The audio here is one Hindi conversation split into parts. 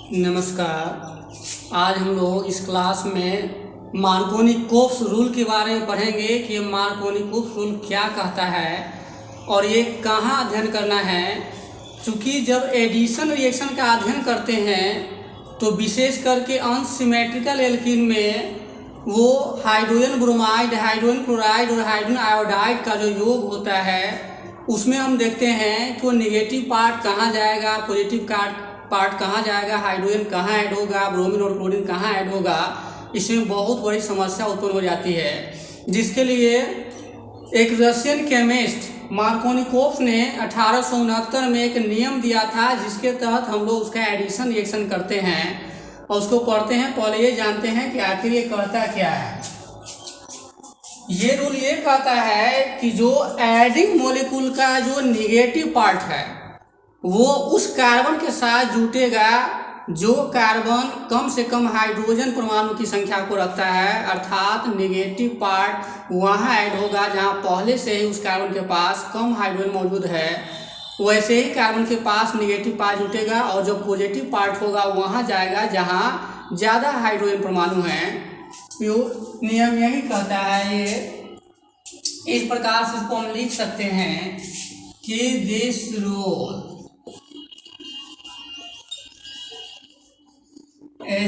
नमस्कार। आज हम लोग इस क्लास में मार्कोनी-कोप्स रूल के बारे में पढ़ेंगे कि मार्कोनी-कोप्स रूल क्या कहता है और ये कहाँ अध्ययन करना है। चूँकि जब एडिशन रिएक्शन का अध्ययन करते हैं तो विशेष करके अनसिमेट्रिकल एल्कीन में वो हाइड्रोजन ब्रोमाइड, हाइड्रोजन क्लोराइड और हाइड्रोजन आयोडाइड का जो योग होता है उसमें हम देखते हैं कि वो निगेटिव पार्ट कहाँ जाएगा, पॉजिटिव पार्ट कहाँ जाएगा, हाइड्रोजन कहाँ ऐड होगा, ब्रोमीन और क्लोरीन कहाँ ऐड होगा। इसमें बहुत बड़ी समस्या उत्पन्न हो जाती है, जिसके लिए एक रशियन केमिस्ट मार्कोनी-कोप्स ने 1869 में एक नियम दिया था, जिसके तहत हम लोग उसका एडिशन रिएक्शन करते हैं और उसको पढ़ते हैं। पहले ये जानते हैं कि आखिर ये कहता क्या है। ये रूल ये कहता है कि जो एडिंग मॉलिक्यूल का जो निगेटिव पार्ट है वो उस कार्बन के साथ जुटेगा जो कार्बन कम से कम हाइड्रोजन परमाणु की संख्या को रखता है, अर्थात निगेटिव पार्ट वहाँ ऐड होगा जहाँ पहले से ही उस कार्बन के पास कम हाइड्रोजन मौजूद है। वैसे ही कार्बन के पास निगेटिव पार्ट जुटेगा और जो पॉजिटिव पार्ट होगा वहाँ जाएगा जहाँ ज़्यादा हाइड्रोजन परमाणु हैं। नियम यही कहता है। ये इस प्रकार से इसको हम लिख सकते हैं कि this rule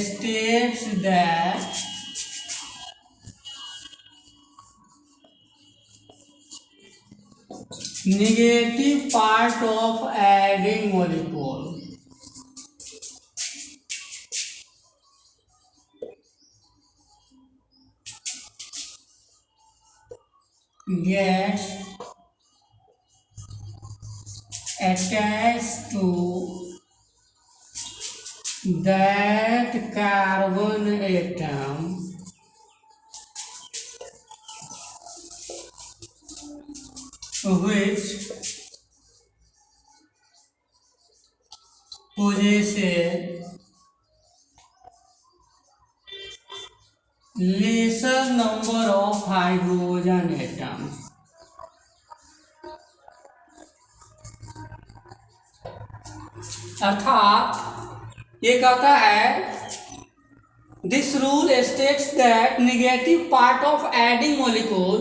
states that negative part of adding molecule gets attached to that carbon atom which possesses lesser number of hydrogen atoms। अर्थात ये कहता है this rule states that negative part of adding molecule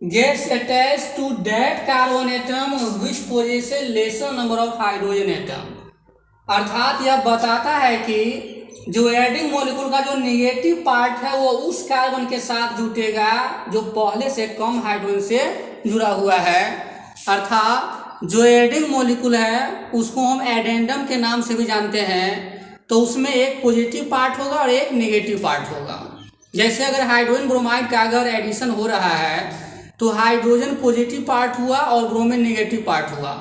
gets attached to that carbon atom which possesses lesser number of hydrogen atom. अर्थात यह बताता है कि जो एडिंग मॉलिक्यूल का जो नेगेटिव पार्ट है वो उस कार्बन के साथ जुटेगा जो पहले से कम हाइड्रोजन से जुड़ा हुआ है। अर्थात जो एडिंग मॉलिक्यूल है उसको हम एडेंडम के नाम से भी जानते हैं। तो उसमें एक पॉजिटिव पार्ट होगा और एक नेगेटिव पार्ट होगा। जैसे अगर हाइड्रोजन ब्रोमाइड का अगर एडिशन हो रहा है तो हाइड्रोजन पॉजिटिव पार्ट हुआ और ब्रोमीन नेगेटिव पार्ट हुआ।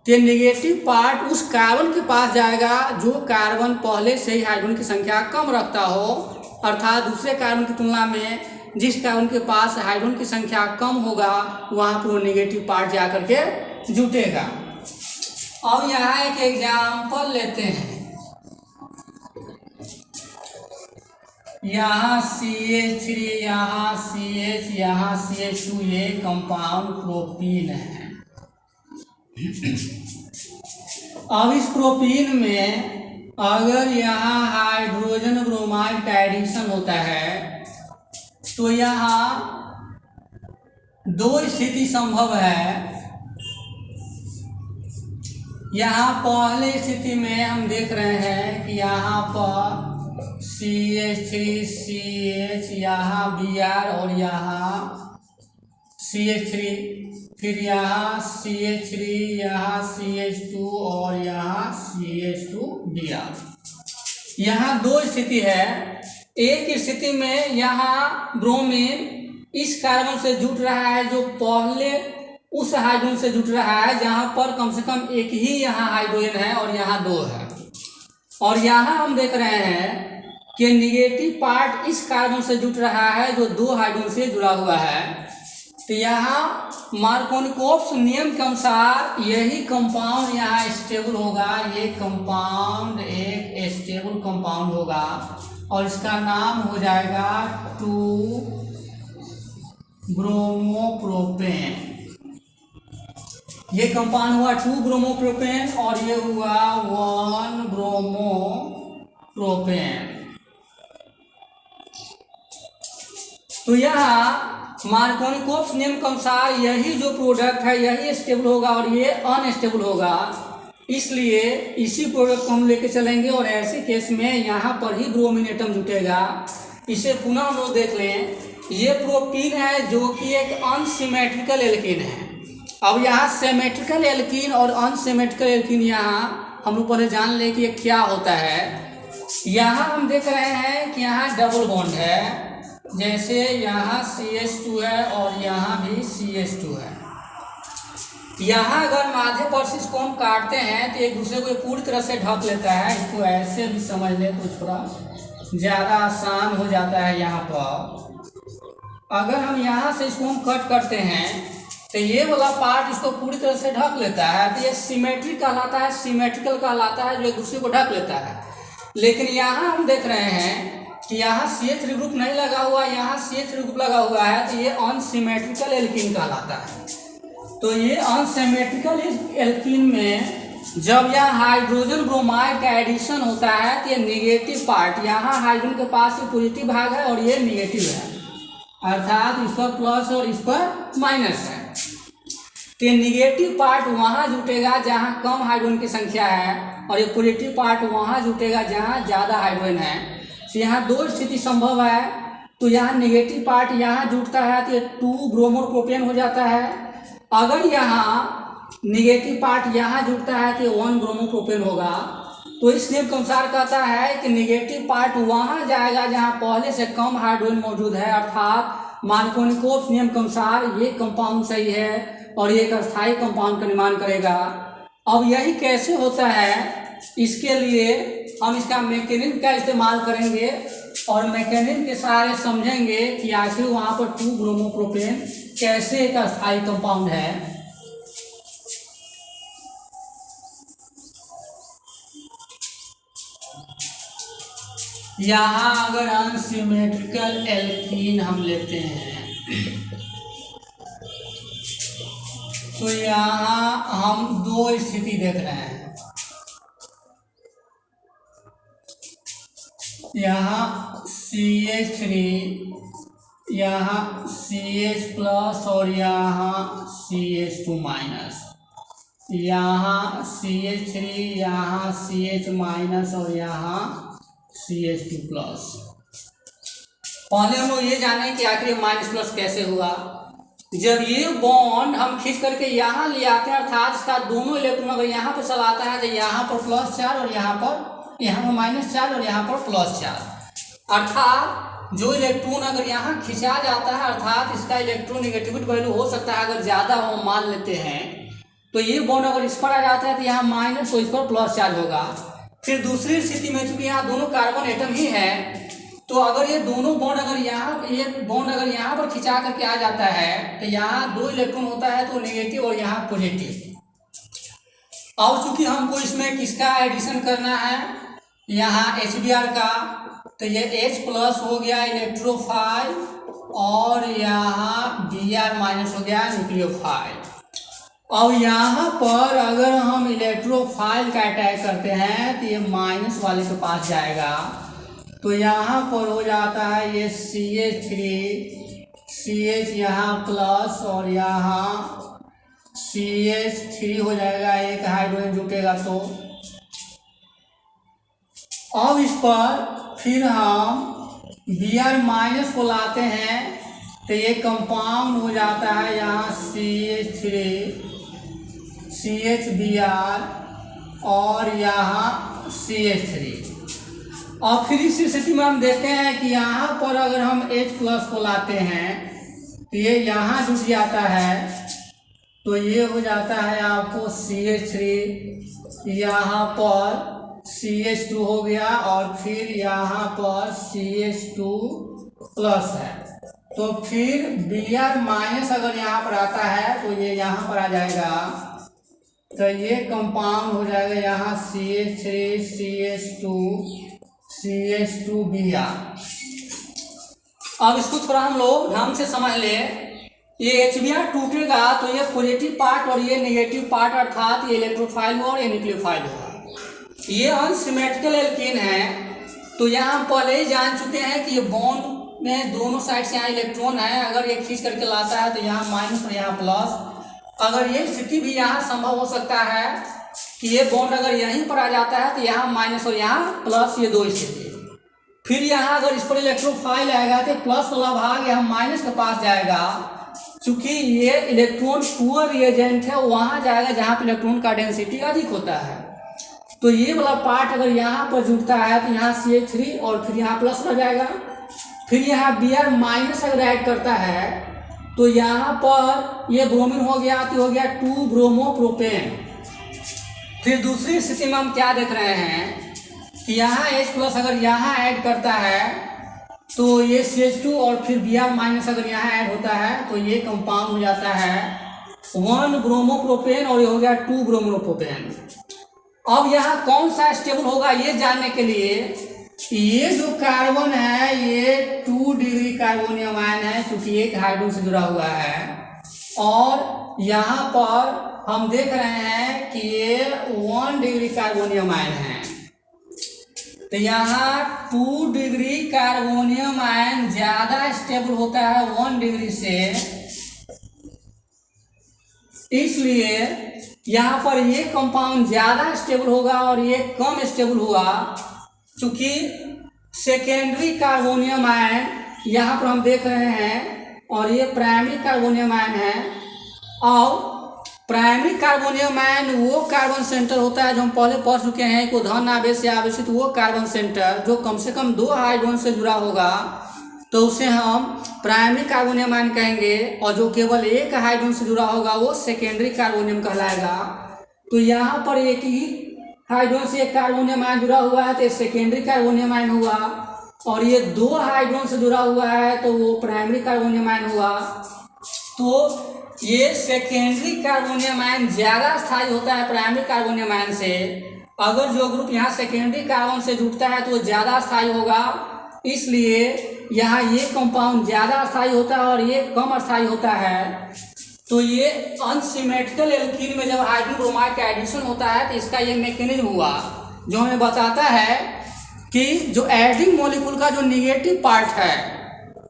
तो नेगेटिव पार्ट उस कार्बन के पास जाएगा जो कार्बन पहले से ही हाइड्रोजन की संख्या कम रखता हो, अर्थात दूसरे कार्बन की तुलना में जिस कार्बन के पास हाइड्रोजन की संख्या कम होगा वहाँ पर वो नेगेटिव पार्ट जा करके जुटेगा। अब यहाँ एक एग्जाम्पल लेते हैं। यहाँ CH3, यहाँ CH, यहाँ CH2, ये कंपाउंड प्रोपीन है। अब इस प्रोपीन में अगर यहाँ हाइड्रोजन ब्रोमाइड का एडिशन होता है तो यहाँ दो स्थिति संभव है। यहाँ पहले स्थिति में हम देख रहे हैं कि यहाँ पर CH3 CH, यहाँ Br और यहाँ CH3, फिर यहाँ CH3, यहाँ CH2 और यहाँ CH2Br। यहाँ दो स्थिति है। एक स्थिति में यहाँ ब्रोमीन इस कार्बन से जुट रहा है जो पहले उस हाइड्रोजन से जुट रहा है जहाँ पर कम से कम एक ही यहाँ हाइड्रोजन है और यहाँ दो है। और यहाँ हम देख रहे हैं कि नेगेटिव पार्ट इस कार्बन से जुट रहा है जो दो हाइड्रोजन से जुड़ा हुआ है। तो यहाँ मार्कोनी-कोप्स नियम के अनुसार यही कंपाउंड यहाँ स्टेबल होगा। ये कंपाउंड एक स्टेबल कंपाउंड होगा और इसका नाम हो जाएगा 2 ब्रोमोप्रोपेन। ये कंपाउंड हुआ 2 ब्रोमोप्रोपेन और ये हुआ 1 ब्रोमो प्रोपेन। तो यहाँ मार्कोनिकोव्स नियम के अनुसार यही जो प्रोडक्ट है यही स्टेबल होगा और ये अनस्टेबल होगा, इसलिए इसी प्रोडक्ट को हम लेके चलेंगे और ऐसे केस में यहाँ पर ही ब्रोमीन एटम जुटेगा। इसे पुनः हम लोग देख लें, ये प्रोपीन है जो कि एक अनसिमेट्रिकल एल्कीन है। अब यहाँ सिमेट्रिकल एल्कीन और अनसिमेट्रिकल एल्कीन यहाँ हम लोग पहले जान लें कि ये क्या होता है। यहाँ हम देख रहे हैं कि यहाँ डबल बॉन्ड है, जैसे यहाँ CH2 है और यहाँ भी CH2 है। यहाँ अगर माध्य पर से इसको हम काटते हैं तो एक दूसरे को पूरी तरह से ढक लेता है। इसको ऐसे भी समझ ले तो थोड़ा ज़्यादा आसान हो जाता है। यहाँ पर अगर हम यहाँ से इसको हम कट करते हैं तो ये वाला पार्ट इसको पूरी तरह से ढक लेता है, तो ये सिमेट्रिक कहलाता है, सिमेट्रिकल कहलाता है, जो एक दूसरे को ढक लेता है। लेकिन यहाँ हम देख रहे हैं कि यहाँ CH3 ग्रुप नहीं लगा हुआ, यहाँ CH3 ग्रुप लगा हुआ है, तो ये अनसिमेट्रिकल एल्कीन कहलाता है। तो ये अनसिमेट्रिकल एल्कीन में जब यहाँ हाइड्रोजन ब्रोमाइड का एडिशन होता है तो ये निगेटिव पार्ट, यहाँ हाइड्रोजन के पास ये पॉजिटिव भाग है और ये निगेटिव है, अर्थात इस पर प्लस और इस पर माइनस है। तो ये निगेटिव पार्ट वहाँ जुटेगा जहाँ कम हाइड्रोजन की संख्या है और ये पॉजिटिव पार्ट वहाँ जुटेगा जहाँ ज़्यादा हाइड्रोजन है। तो यहाँ दो स्थिति संभव है। तो यहाँ निगेटिव पार्ट यहाँ जुटता है तो ये 2 ब्रोमोप्रोपेन हो जाता है। अगर यहाँ निगेटिव पार्ट यहाँ जुटता है तो 1 ब्रोमोप्रोपेन होगा। तो इस नियम के अनुसार कहता है कि निगेटिव पार्ट वहाँ जाएगा जहाँ पहले से कम हाइड्रोजन मौजूद है, अर्थात मार्कोनिकोव्स नियम के अनुसार ये कंपाउंड सही है और ये एक अस्थायी कंपाउंड का निर्माण करेगा। अब यही कैसे होता है, इसके लिए हम इसका मैकेनिज्म का इस्तेमाल करेंगे और मैकेनिज्म के सहारे समझेंगे कि आखिर वहाँ पर 2 ब्रोमोप्रोपेन कैसे एक अस्थायी कंपाउंड है। यहाँ अगर अनसिमेट्रिकल एल्कीन हम लेते हैं तो यहाँ हम 2 स्थिति देख रहे हैं। यहाँ CH3, यहाँ CH प्लस और यहाँ CH2 माइनस, यहाँ CH3, यहाँ CH माइनस और यहाँ CH2 प्लस। पहले हम लोग ये जाने कि आखिर माइनस प्लस कैसे हुआ। जब ये बॉन्ड हम खींच करके यहाँ ले आते हैं, अर्थात इसका दोनों इलेक्ट्रॉन अगर यहाँ पर चलाता है तो यहाँ पर प्लस चार्ज और यहाँ पर माइनस चार्ज और यहाँ पर प्लस चार्ज, अर्थात जो इलेक्ट्रॉन अगर यहाँ खिंचा जाता है, अर्थात इसका इलेक्ट्रोनेगेटिविटी वैल्यू हो सकता है अगर ज़्यादा हो मान लेते हैं, तो ये बॉन्ड अगर इस पर आ जाता है तो यहाँ माइनस तो इस पर प्लस चार्ज होगा। फिर दूसरी स्थिति में चूंकि यहाँ दोनों कार्बन एटम ही है, तो अगर ये दोनों बॉन्ड अगर यहाँ पर खिंचा करके आ जाता है तो यहाँ 2 इलेक्ट्रॉन होता है, तो नेगेटिव और यहाँ पॉजिटिव। अब चूंकि हमको इसमें किसका एडिशन करना है, यहाँ HBr का, तो ये H प्लस हो गया इलेक्ट्रोफाइल और यहाँ Br माइनस हो गया न्यूक्लियोफाइल। अब यहाँ पर अगर हम इलेक्ट्रोफाइल का अटैक करते हैं तो ये माइनस वाले के पास जाएगा, तो यहाँ पर हो जाता है ये CH यहाँ प्लस और यहाँ CH3 हो जाएगा, एक हाइड्रोजन जुटेगा। तो अब इस पर फिर हम Br माइनस को लाते हैं तो ये कंपाउंड हो जाता है यहाँ CHBr और यहाँ CH3। और फिर इस स्थिति में हम देखते हैं कि यहाँ पर अगर हम H प्लस को लाते हैं तो ये यहाँ जुट जाता है, तो ये हो जाता है आपको CH3, यहाँ पर CH2 हो गया और फिर यहाँ पर CH2 प्लस है। तो फिर Br माइनस अगर यहाँ पर आता है तो ये यहाँ पर आ जाएगा, तो ये कंपाउंड हो जाएगा यहाँ CH3 CH2 Br। अब इसको थोड़ा हम लोग ढंग से समझ लें। ये HBr टूटेगा तो ये पॉजिटिव पार्ट और ये नेगेटिव पार्ट, अर्थात ये इलेक्ट्रोफाइल हुआ और ये न्यूक्लियोफाइल हुआ। ये अनसिमेट्रिकल एल्कीन है, तो यहाँ हम पहले ही जान चुके हैं कि ये बॉन्ड में दोनों साइड से यहाँ इलेक्ट्रॉन है, अगर ये खींच करके लाता है तो यहाँ माइनस और यहाँ प्लस। अगर ये स्थिति भी यहाँ संभव हो सकता है कि ये बॉन्ड अगर यहीं पर आ जाता है तो यहाँ माइनस और यहाँ प्लस, ये दो स्थिति। फिर यहाँ अगर इस पर इलेक्ट्रोफाइल आएगा तो प्लस वाला भाग यहाँ माइनस के पास जाएगा, चूंकि ये इलेक्ट्रॉन पुअर रिएजेंट है, वहाँ जाएगा जहाँ पर इलेक्ट्रॉन का डेंसिटी अधिक होता है। तो ये वाला पार्ट अगर यहाँ पर जुड़ता है तो यहाँ CH3 और फिर यहाँ प्लस रह जाएगा। फिर यहाँ Br माइनस अगर ऐड करता है तो यहाँ पर ये ब्रोमीन हो गया तो हो गया 2 ब्रोमोप्रोपेन। फिर दूसरी स्थिति में हम क्या देख रहे हैं कि यहाँ H+ अगर यहाँ ऐड करता है तो ये CH2 और फिर Br माइनस अगर यहाँ ऐड होता है तो ये कंपाउंड हो जाता है 1 ब्रोमोप्रोपेन और ये हो गया 2 ब्रोमोप्रोपेन। अब यहाँ कौन सा स्टेबल होगा ये जानने के लिए ये जो कार्बन है ये 2 डिग्री कार्बोनियम आयन है, क्योंकि एक हाइड्रोजन से जुड़ा हुआ है। और यहाँ पर हम देख रहे हैं कि ये 1 डिग्री कार्बोनियम आयन है। तो यहाँ 2 डिग्री कार्बोनियम आयन ज्यादा स्टेबल होता है 1 डिग्री से, इसलिए यहाँ पर ये कंपाउंड ज़्यादा स्टेबल होगा और ये कम स्टेबल हुआ, क्योंकि सेकेंडरी कार्बोनियम आयन यहाँ पर हम देख रहे हैं और ये प्राइमरी कार्बोनियम आयन है। और प्राइमरी कार्बोनियम आयन वो कार्बन सेंटर होता है जो हम पहले पढ़ चुके हैं कि धन आवेश से आवेशित वो कार्बन सेंटर जो कम से कम 2 हाइड्रोजन से जुड़ा होगा तो उसे हम प्राइमरी कार्बोनियम आयन कहेंगे, और जो केवल एक हाइड्रोजन से जुड़ा होगा वो सेकेंडरी कार्बोनियम कहलाएगा। तो यहाँ पर एक ही हाइड्रोजन से एक कार्बोनियम आयन जुड़ा हुआ है तो सेकेंडरी कार्बोनियम आयन हुआ, और ये 2 हाइड्रोजन से जुड़ा हुआ है तो वो प्राइमरी कार्बोनियम आयन हुआ। तो ये सेकेंडरी कार्बोनियम आयन ज़्यादा स्थायी होता है प्राइमरी कार्बोनियम आयन से। अगर जो ग्रुप यहाँ सेकेंडरी कार्बन से जुड़ता है तो वो ज़्यादा स्थायी होगा, इसलिए यहाँ ये कंपाउंड ज़्यादा स्थायी होता है और ये कम स्थायी होता है। तो ये अनसिमेट्रिकल एल्कीन में जब हाइड्रोजन ब्रोमाइड का एडिशन होता है तो इसका ये मैकेनिज्म हुआ जो हमें बताता है कि जो एडिंग मॉलिक्यूल का जो निगेटिव पार्ट है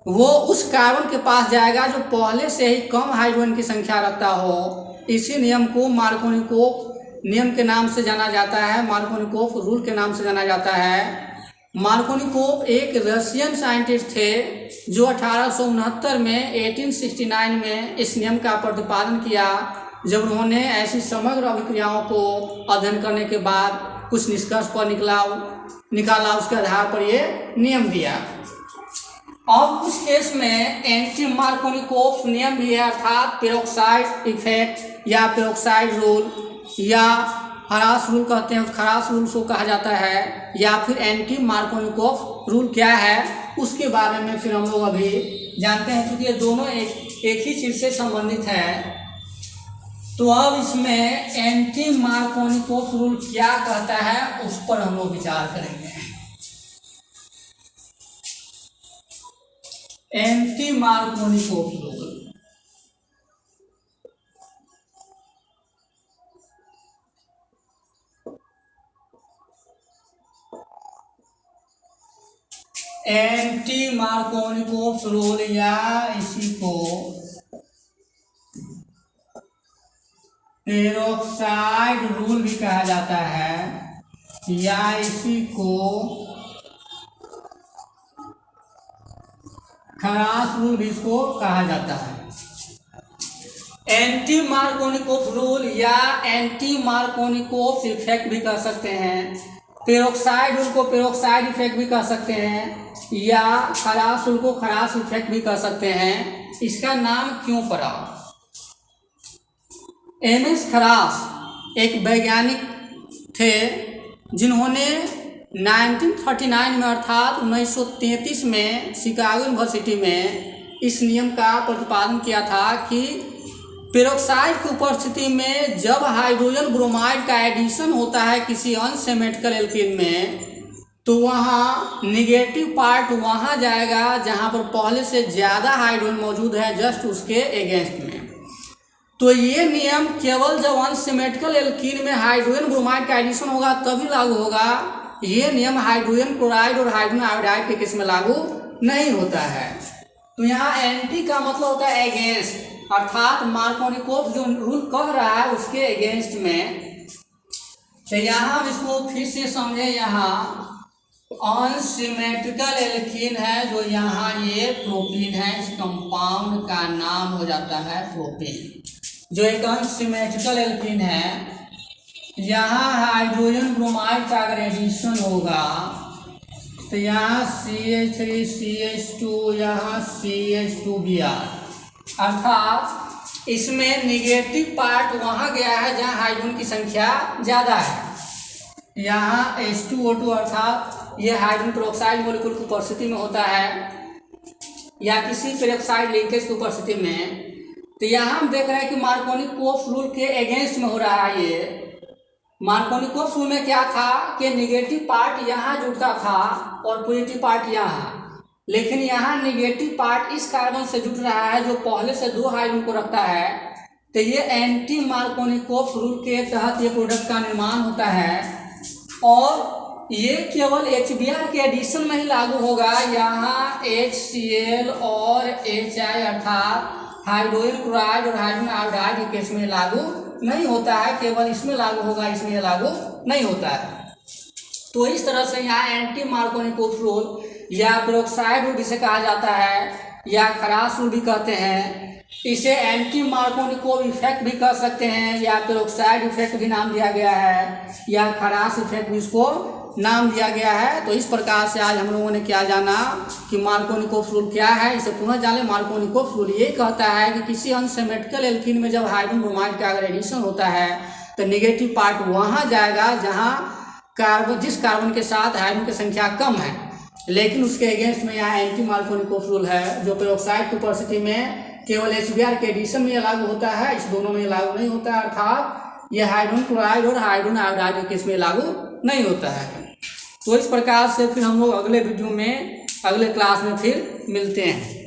वो उस कार्बन के पास जाएगा जो पहले से ही कम हाइड्रोजन की संख्या रखता हो। इसी नियम को मार्कोनिकोव नियम के नाम से जाना जाता है, मार्कोनिकोव रूल के नाम से जाना जाता है। मार्कोनिकोव एक रशियन साइंटिस्ट थे जो 1869 में 1869 में इस नियम का प्रतिपादन किया, जब उन्होंने ऐसी समग्र अभिक्रियाओं को अध्ययन करने के बाद कुछ निष्कर्ष पर निकाला, उसके आधार पर ये नियम दिया। अब कुछ केस में एंटी मार्कोनिकोव नियम भी है, अर्थात पेरोक्साइड इफेक्ट या पेरोक्साइड रूल या खरास रूल कहते हैं, खरास रूल को कहा जाता है, या फिर एंटी मार्कोनिकोव रूल क्या है उसके बारे में फिर हम लोग अभी जानते हैं, क्योंकि ये दोनों एक ही चीज़ से संबंधित है। तो अब इसमें एंटी मार्कोनिकोव रूल क्या कहता है उस पर हम लोग विचार करेंगे। Anti Markovnikov rule anti Markovnikov rule या इसी को पेरोक्साइड रूल भी कहा जाता है या इसी को खरास रूल भी इसको कहा जाता है। एंटी मार्कोनिकोव रूल या एंटी मार्कोनिकोव इफेक्ट भी कह सकते हैं, पेरोक्साइड रूल को पेरोक्साइड इफेक्ट भी कह सकते हैं, या खरास रूल को खरास इफेक्ट भी कह सकते हैं। इसका नाम क्यों पड़ा? एमएस खरास एक वैज्ञानिक थे जिन्होंने 1939 में अर्थात 1933 में शिकागो यूनिवर्सिटी में इस नियम का प्रतिपादन किया था कि पेरोक्साइड की उपस्थिति में जब हाइड्रोजन ब्रोमाइड का एडिशन होता है किसी अनसिमेट्रिकल एल्कीन में तो वहाँ निगेटिव पार्ट वहाँ जाएगा जहाँ पर पहले से ज़्यादा हाइड्रोजन मौजूद है, जस्ट उसके एगेंस्ट में। तो ये नियम केवल जब अनसिमेट्रिकल एल्कीन में हाइड्रोजन ब्रोमाइड का एडिशन होगा तभी लागू होगा, ये नियम हाइड्रोजन क्लोराइड और हाइड्रोजन आयोडाइड के केस में लागू नहीं होता है। तो यहाँ एंटी का मतलब होता है अगेंस्ट, अर्थात मार्कोनिकोव जो रूल कह रहा है उसके अगेंस्ट में। तो यहाँ हम इसको फिर से समझे, यहाँ अनसिमेट्रिकल एल्कीन है जो यहाँ ये प्रोपीन है, इस कंपाउंड का नाम हो जाता है प्रोपीन। जो एक अनसिमेट्रिकल एल्कीन है, यहाँ हाइड्रोजन ब्रोमाइड का अगर एडिशन होगा तो यहाँ CH3 CH2 यहाँ CH2Br, अर्थात इसमें निगेटिव पार्ट वहाँ गया है जहाँ हाइड्रोजन की संख्या ज़्यादा है। यहाँ H2O2 अर्थात ये हाइड्रोजन पेरोक्साइड मॉलिक्यूल की उपस्थिति में होता है या किसी पेरोक्साइड लिंकेज की उपस्थिति में। तो यहाँ हम देख रहे हैं कि मार्कोनिकोव रूल के अगेंस्ट में हो रहा है। ये मार्कोनिकोव रूल में क्या था कि निगेटिव पार्ट यहाँ जुड़ता था और पॉजिटिव पार्ट यहाँ, लेकिन यहाँ निगेटिव पार्ट इस कार्बन से जुड़ रहा है जो पहले से 2 हाइड्रोजन को रखता है। तो ये एंटी मार्कोनिकोव रूल के तहत ये प्रोडक्ट का निर्माण होता है और ये केवल HBr के एडिशन में ही लागू होगा। यहाँ HCl और HI अर्थात हाइड्रोजन क्लोराइड और हाइड्रोजन आयोडाइड के केस में लागू नहीं होता है, केवल इसमें लागू होगा, इसमें लागू नहीं होता है। तो इस तरह से यहाँ एंटी मार्कोनिकोव रूल या पेरोक्साइड रूल जिसे कहा जाता है या खरास रूल भी कहते हैं, इसे एंटी मार्कोनिकोव इफेक्ट भी कह सकते हैं या पेरोक्साइड इफेक्ट भी नाम दिया गया है या खरास इफेक्ट भी इसको नाम दिया गया है। तो इस प्रकार से आज हम लोगों ने क्या जाना कि मार्कोनिकोव रूल क्या है, इसे पुनः जाने। मार्कोनिकोव रूल ये कहता है कि किसी अनसिमेट्रिकल एल्कीन में जब हाइड्रोजन ब्रोमाइड का अगर एडिशन होता है तो निगेटिव पार्ट वहाँ जाएगा जहाँ जिस कार्बन के साथ हाइड्रोजन की संख्या कम है, लेकिन उसके अगेंस्ट में यहाँ एंटी मार्कोनिकोव रूल है जो पेरोक्साइड की उपस्थिति में केवल HBr के एडिशन में लागू होता है, इस दोनों में लागू नहीं होता है, अर्थात ये हाइड्रोजन क्लोराइड और हाइड्रोजन आयोडाइड के केस में लागू नहीं होता है। तो इस प्रकार से फिर हम लोग अगले वीडियो में अगले क्लास में फिर मिलते हैं।